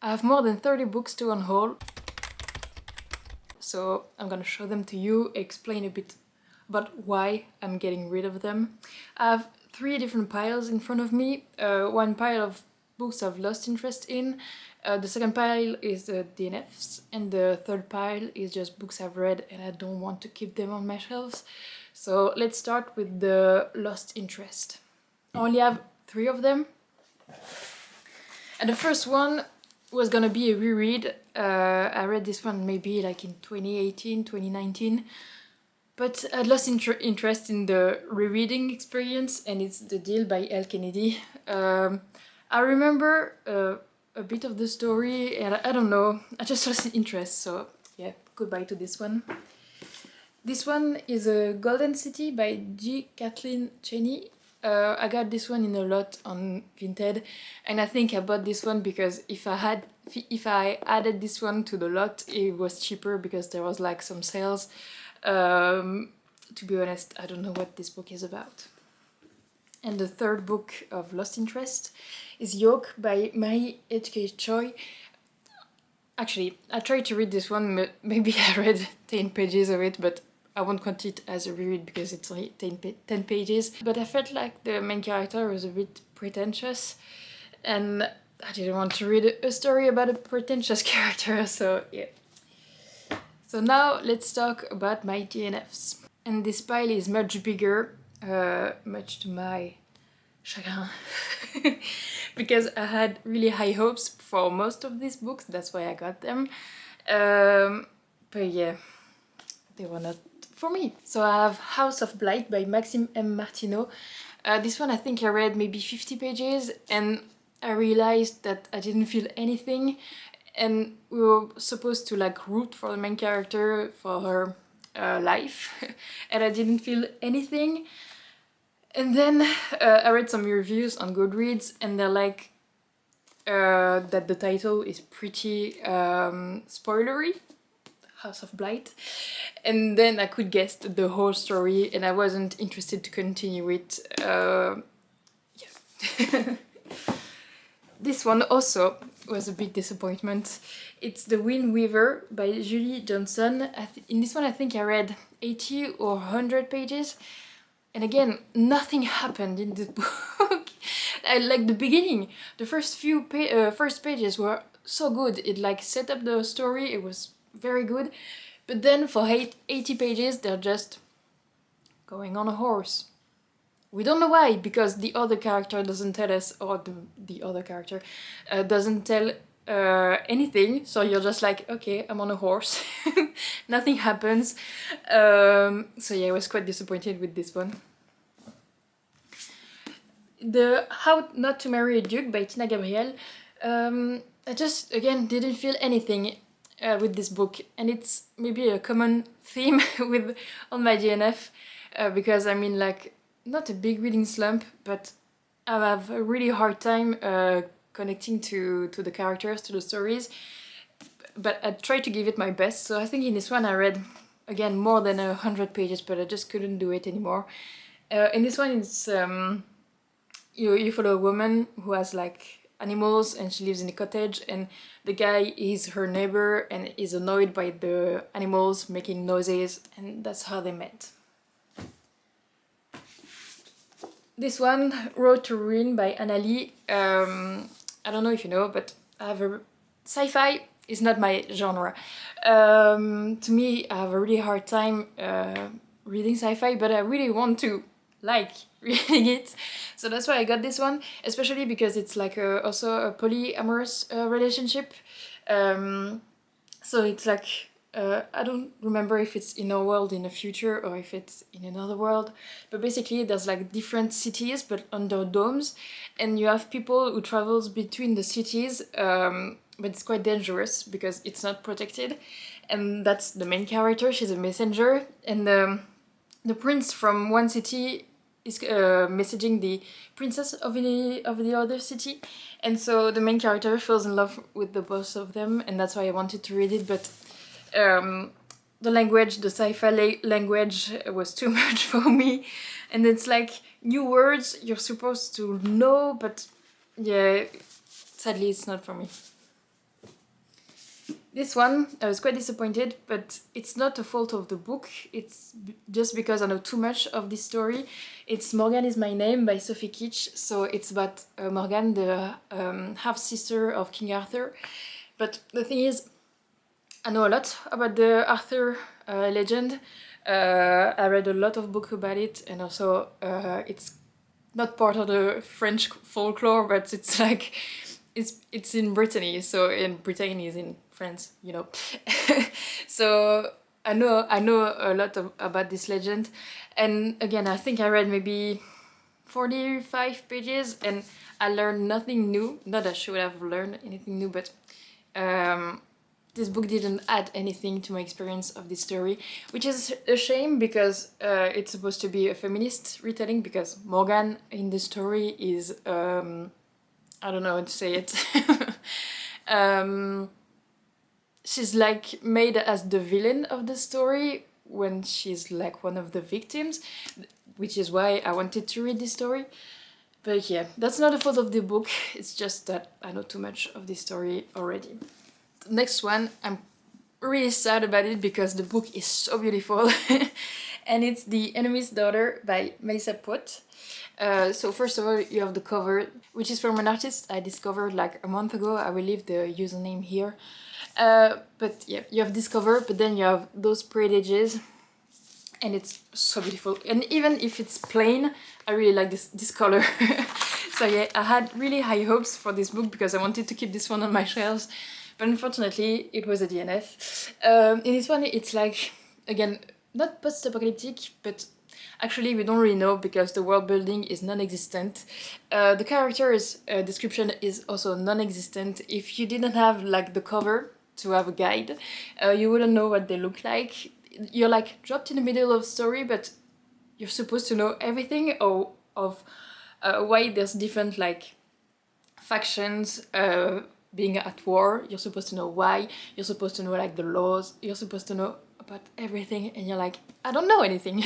I have more than 30 books to unhaul, so I'm gonna show them to you, explain a bit about why I'm getting rid of them. I have 3 different piles in front of me. One pile of books I've lost interest in, the second pile is the DNFs, and the third pile is just books I've read and I don't want to keep them on my shelves. So let's start with the lost interest. I only have 3 of them. And the first one was gonna be a reread. I read this one maybe like in 2018, 2019. But I lost interest in the rereading experience, and it's The Deal by L. Kennedy. I remember a bit of the story, and I don't know, I just lost interest, so yeah, goodbye to this one. This one is a Golden City by G. Kathleen Cheney. I got this one in a lot on Vinted, and I think I bought this one because if I added this one to the lot, it was cheaper because there was like some sales. To be honest, I don't know what this book is about. And the third book of lost interest is Yoke by Marie H.K. Choi. Actually, I tried to read this one, maybe I read 10 pages of it, but I won't count it as a reread because it's only 10 pages. But I felt like the main character was a bit pretentious, and I didn't want to read a story about a pretentious character, so yeah. So now let's talk about my DNFs. And this pile is much bigger, much to my chagrin, because I had really high hopes for most of these books, that's why I got them. But yeah, they were not for me. So I have House of Blight by Maxime M. Martineau. This one I think I read maybe 50 pages and I realized that I didn't feel anything, and we were supposed to like root for the main character, for her life, and I didn't feel anything. And then I read some reviews on Goodreads and they're like that the title is pretty spoilery, House of Blight, and then I could guess the whole story and I wasn't interested to continue it. Yeah. This one also was a big disappointment. It's The Wind Weaver by Julie Johnson. In this one I think I read 80 or 100 pages, and again, nothing happened in this book. I like the beginning. The first few first pages were so good. It like set up the story, it was very good. But then for 80 pages they're just going on a horse. We don't know why, because the other character doesn't tell us, or the other character doesn't tell anything, so you're just like, okay, I'm on a horse. Nothing happens. So yeah, I was quite disappointed with this one. The How Not to Marry a Duke by Tina Gabriel. I just, again, didn't feel anything with this book, and it's maybe a common theme with on my DNF, because I mean, like, not a big reading slump, but I have a really hard time connecting to the characters, to the stories, but I tried to give it my best. So I think in this one I read, again, more than 100 pages, but I just couldn't do it anymore. In this one it's you follow a woman who has like animals and she lives in a cottage, and the guy is her neighbor and is annoyed by the animals making noises, and that's how they met. This one, Road to Ruin by Anna Lee. I don't know if you know, but sci-fi is not my genre. To me, I have a really hard time reading sci-fi, but I really want to like reading it. So that's why I got this one, especially because it's like also a polyamorous relationship. So it's like, I don't remember if it's in our world in the future or if it's in another world, but basically there's like different cities but under domes, and you have people who travels between the cities, but it's quite dangerous because it's not protected, and that's the main character. She's a messenger, and the prince from one city is messaging the princess of the other city, and so the main character falls in love with the both of them, and that's why I wanted to read it, but the language, the sci-fi language was too much for me, and it's like new words you're supposed to know, but yeah, sadly it's not for me. This one, I was quite disappointed, but it's not a fault of the book. It's just because I know too much of this story. It's Morgan is My Name by Sophie Kitsch. So it's about Morgan, the half-sister of King Arthur. But the thing is, I know a lot about the Arthur legend. I read a lot of books about it, and also it's not part of the French folklore, but it's like it's in Brittany, so in Britain is in France, you know. So I know a lot about this legend, and again I think I read maybe 45 pages and I learned nothing new. Not that I should have learned anything new, but this book didn't add anything to my experience of this story, which is a shame because it's supposed to be a feminist retelling, because Morgan in the story is I don't know how to say it. She's like made as the villain of the story when she's like one of the victims, which is why I wanted to read this story. But yeah, that's not the fault of the book, it's just that I know too much of this story already. The next one, I'm really sad about it because the book is so beautiful. And it's The Enemy's Daughter by Melissa Pott. So first of all, you have the cover, which is from an artist I discovered like a month ago. I will leave the username here. But yeah, you have this cover, but then you have those sprayed edges, and it's so beautiful. And even if it's plain, I really like this color. So yeah, I had really high hopes for this book because I wanted to keep this one on my shelves, but unfortunately it was a DNF. In this one, it's like, again, not post-apocalyptic, but actually we don't really know because the world building is non-existent. The character's description is also non-existent. If you didn't have like the cover to have a guide, you wouldn't know what they look like. You're like dropped in the middle of the story, but you're supposed to know everything of why there's different like factions being at war. You're supposed to know why. You're supposed to know like the laws. You're supposed to know about everything, and you're like, I don't know anything.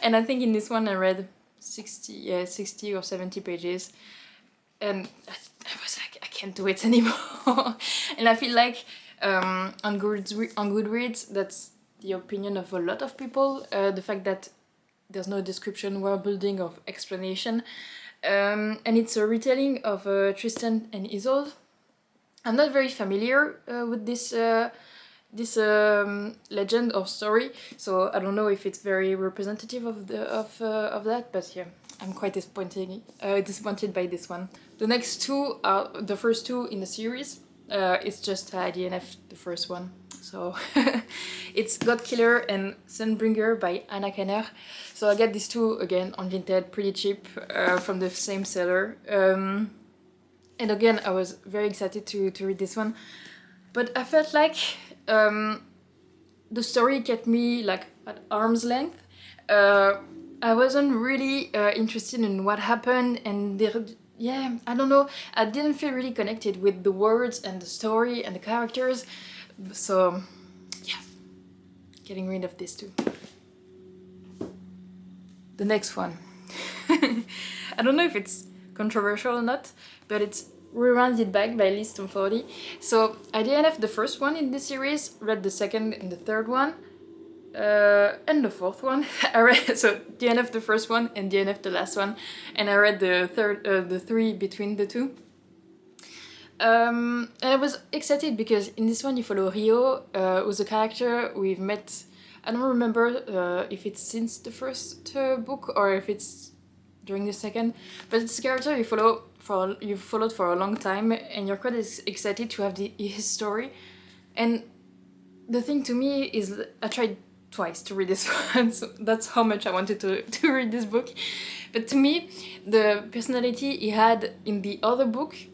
And I think in this one I read 60 or 70 pages, and I was like, I can't do it anymore. And I feel like on Goodreads, that's the opinion of a lot of people, the fact that there's no description, world building, or explanation. And it's a retelling of Tristan and Isolde. I'm not very familiar with this legend or story, so I don't know if it's very representative of that. But yeah, I'm quite disappointed by this one. The next two are the first two in the series. It's just DNF the first one. So it's Godkiller and Sunbringer by Anna Kenner. So I get these two again on Vinted, pretty cheap, from the same seller. And again, I was very excited to read this one, but I felt like the story kept me like at arm's length. I wasn't really interested in what happened, and yeah, I don't know, I didn't feel really connected with the words and the story and the characters. So yeah, getting rid of this too. The next one. I don't know if it's controversial or not, but it's Reruns It Back by Liz Stomfordy. So I DNF the first one in this series, read the second and the third one, and the fourth one. I read, so DNF the first one and DNF the last one, and I read the three between the two. And I was excited because in this one you follow Rio, who's a character we've met. I don't remember if it's since the first book or if it's during the second, but it's a character you've followed for a long time, and you're quite excited to have his story. And the thing to me is, I tried twice to read this one, so that's how much I wanted to read this book. But to me, the personality he had in the other books,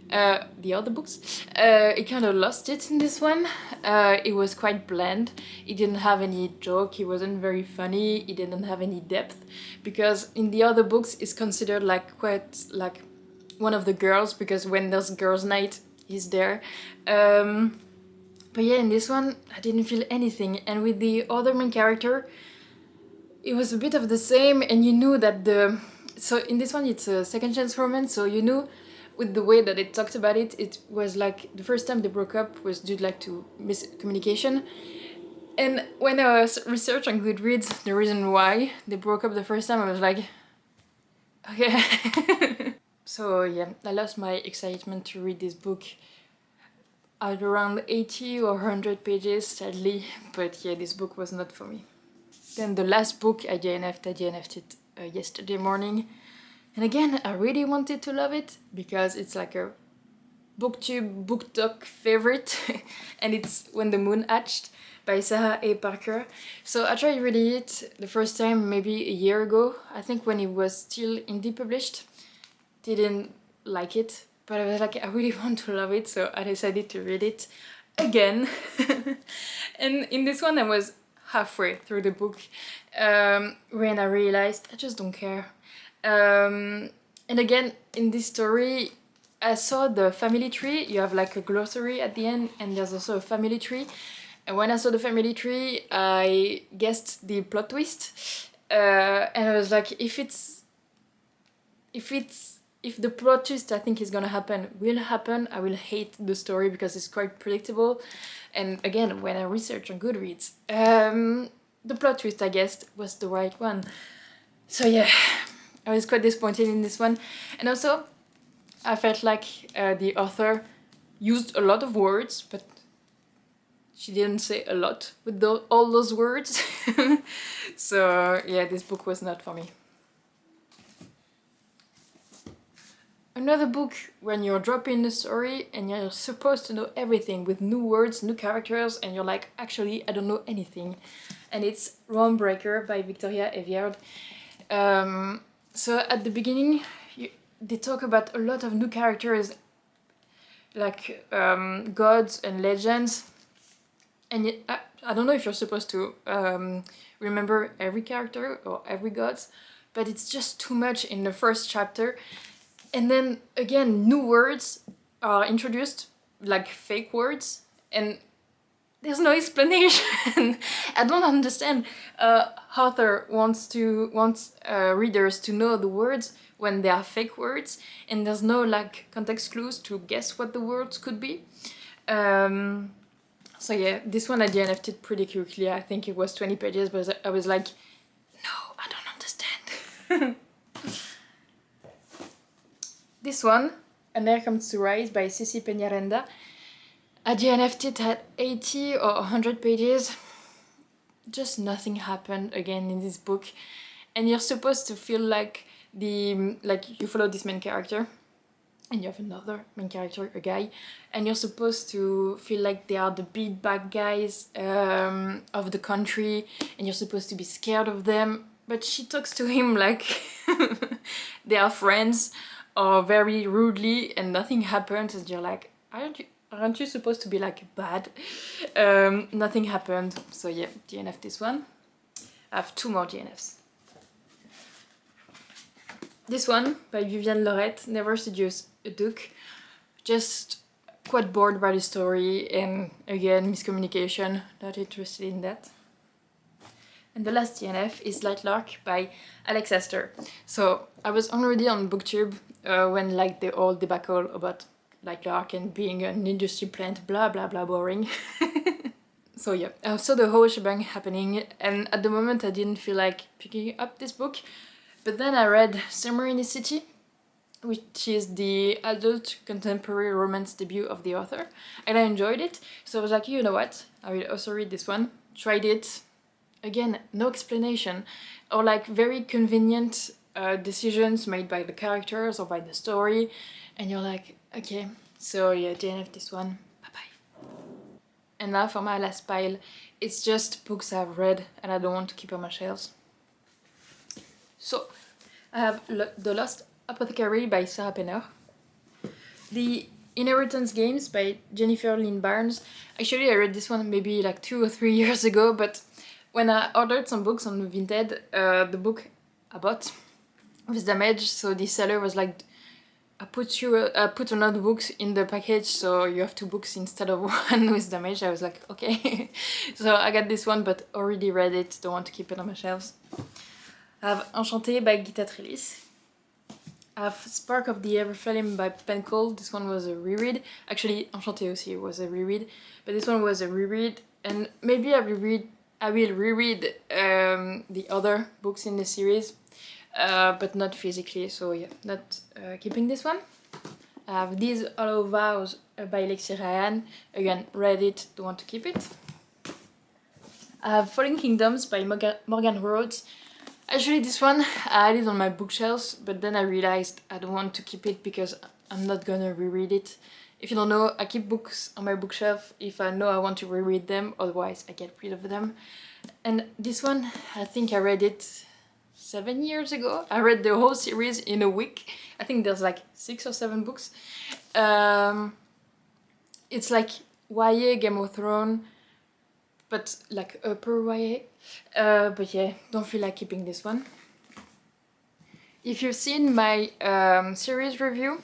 he kind of lost it in this one. It was quite bland. He didn't have any joke, he wasn't very funny, he didn't have any depth, because in the other books he's considered like quite like one of the girls, because when there's girls' night he's there. But yeah, in this one I didn't feel anything, and with the other main character it was a bit of the same, and you knew that so in this one it's a second chance romance, so you knew with the way that it talked about it, it was like the first time they broke up was due like to miscommunication. And when I was researching on Goodreads the reason why they broke up the first time, I was like, okay. So yeah, I lost my excitement to read this book at around 80 or 100 pages, sadly, but yeah, this book was not for me. Then the last book I DNF'd it yesterday morning. And again, I really wanted to love it because it's like a booktube, book talk favorite, and it's When the Moon Hatched by Sarah A. Parker. So I tried reading it the first time maybe a year ago, I think when it was still indie published. Didn't like it, but I was like, I really want to love it, so I decided to read it again. And in this one I was halfway through the book when I realized I just don't care. And again, in this story, I saw the family tree. You have like a glossary at the end, and there's also a family tree. And when I saw the family tree, I guessed the plot twist. And I was like, if the plot twist I think is gonna happen will happen, I will hate the story because it's quite predictable. And again, when I researched on Goodreads, the plot twist I guessed was the right one. So yeah, I was quite disappointed in this one. And also, I felt like the author used a lot of words, but she didn't say a lot with all those words. So yeah, this book was not for me. Another book when you're dropping the story and you're supposed to know everything with new words, new characters, and you're like, actually, I don't know anything. And it's Breaker by Victoria Eviard. So at the beginning, they talk about a lot of new characters, like gods and legends. And I don't know if you're supposed to remember every character or every god, but it's just too much in the first chapter. And then again, new words are introduced, like fake words, and there's no explanation. I don't understand. Author wants readers to know the words when they are fake words, and there's no like context clues to guess what the words could be. So yeah, this one I DNF'd it pretty quickly. I think it was 20 pages, but I was like, no, I don't understand. This one, An Air Comes to Rise by Cici Peñaranda. I DNF'd it at 80 or 100 pages. Just nothing happened again in this book. And you're supposed to feel like you follow this main character, and you have another main character, a guy, and you're supposed to feel like they are the big bad guys of the country, and you're supposed to be scared of them. But she talks to him like they are friends, or very rudely, and nothing happens, and you're like, aren't you supposed to be like bad? Nothing happened, so yeah, DNF this one. I have 2 more DNFs. This one by Viviane Lorette, Never Seduce a Duke. Just quite bored by the story, and again, miscommunication, not interested in that. And the last DNF is Light Lark by Alex Astor. So I was already on BookTube when like the whole debacle about Light Lark and being an industry plant, blah blah blah, boring. So yeah, I saw the whole shebang happening, and at the moment I didn't feel like picking up this book. But then I read Summer in the City, which is the adult contemporary romance debut of the author, and I enjoyed it. So I was like, you know what, I will also read this one. Tried it. Again, no explanation, or like very convenient decisions made by the characters or by the story, and you're like, okay, so yeah, DNF this one, bye bye. And now for my last pile, it's just books I've read and I don't want to keep on my shelves. So I have The Lost Apothecary by Sarah Penner, The Inheritance Games by Jennifer Lynn Barnes. Actually, I read this one maybe like 2 or 3 years ago, but when I ordered some books on Vinted, the book I bought was damaged, so the seller was like, I put another books in the package, so you have 2 books instead of one with damage. I was like, okay. So I got this one, but already read it, don't want to keep it on my shelves. I have Enchanté by Gita Trellis. I have Spark of the Everflame by Pencold. This one was a reread. Actually, Enchanté aussi was a reread, but this one was a reread, and maybe I will reread the other books in the series, but not physically. So yeah, not keeping this one. I have These Hollow Vows by Lexi Ryan. Again, read it, don't want to keep it. I have Falling Kingdoms by Morgan Rhodes. Actually, this one, I had it on my bookshelves, but then I realized I don't want to keep it because I'm not gonna reread it. If you don't know, I keep books on my bookshelf if I know I want to reread them, otherwise I get rid of them. And this one, I think I read it 7 years ago. I read the whole series in a week. I think there's like 6 or 7 books. It's like YA Game of Thrones, but like upper YA. But yeah, don't feel like keeping this one. If you've seen my series review,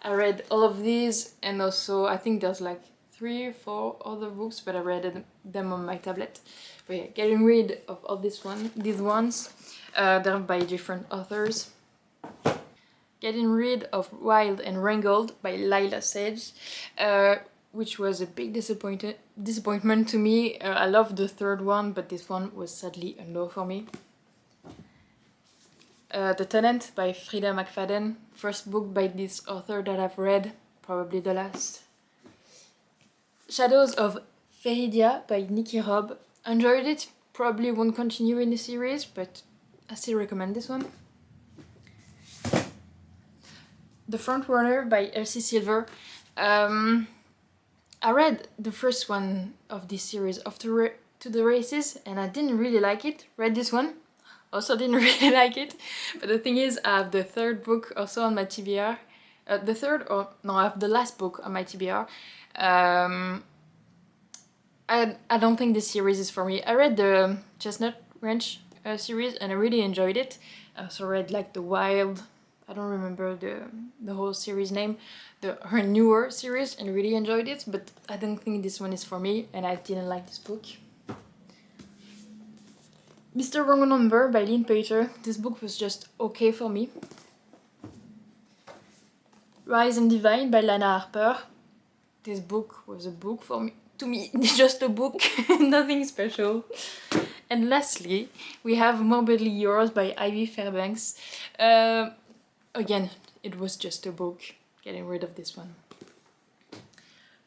I read all of these, and also I think there's like 3 or 4 other books, but I read them on my tablet. But yeah, getting rid of all these ones. They're by different authors. Getting rid of Wild and Wrangled by Lila Sage, which was a big disappointment to me. I loved the third one, but this one was sadly a no for me. The Tenant by Frida McFadden, first book by this author that I've read, probably the last. Shadows of Feridia by Nikki Robb. Enjoyed it, probably won't continue in the series, but I still recommend this one. The Frontrunner by Elsie Silver. I read the first one of this series, Off to the Races, and I didn't really like it. Read this one, also didn't really like it. But the thing is, I have the third book also on my TBR. I have the last book on my TBR. I don't think this series is for me. I read the Chestnut Ranch series and I really enjoyed it. I also read like the Wild, I don't remember the whole series name, her newer series, and really enjoyed it, but I don't think this one is for me and I didn't like this book. Mr. Wrong Number by Lynn Pater. This book was just okay for me. Rise and Divine by Lana Harper. This book was a book for me. To me, just a book, nothing special. And lastly, we have Morbidly Yours by Ivy Fairbanks. Again, it was just a book. Getting rid of this one.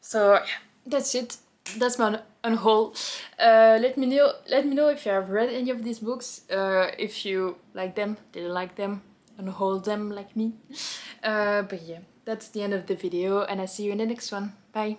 So yeah, that's it. That's my unhaul. Let me know if you have read any of these books. If you like them, didn't like them, unhaul them like me. But yeah, that's the end of the video, and I see you in the next one. Bye.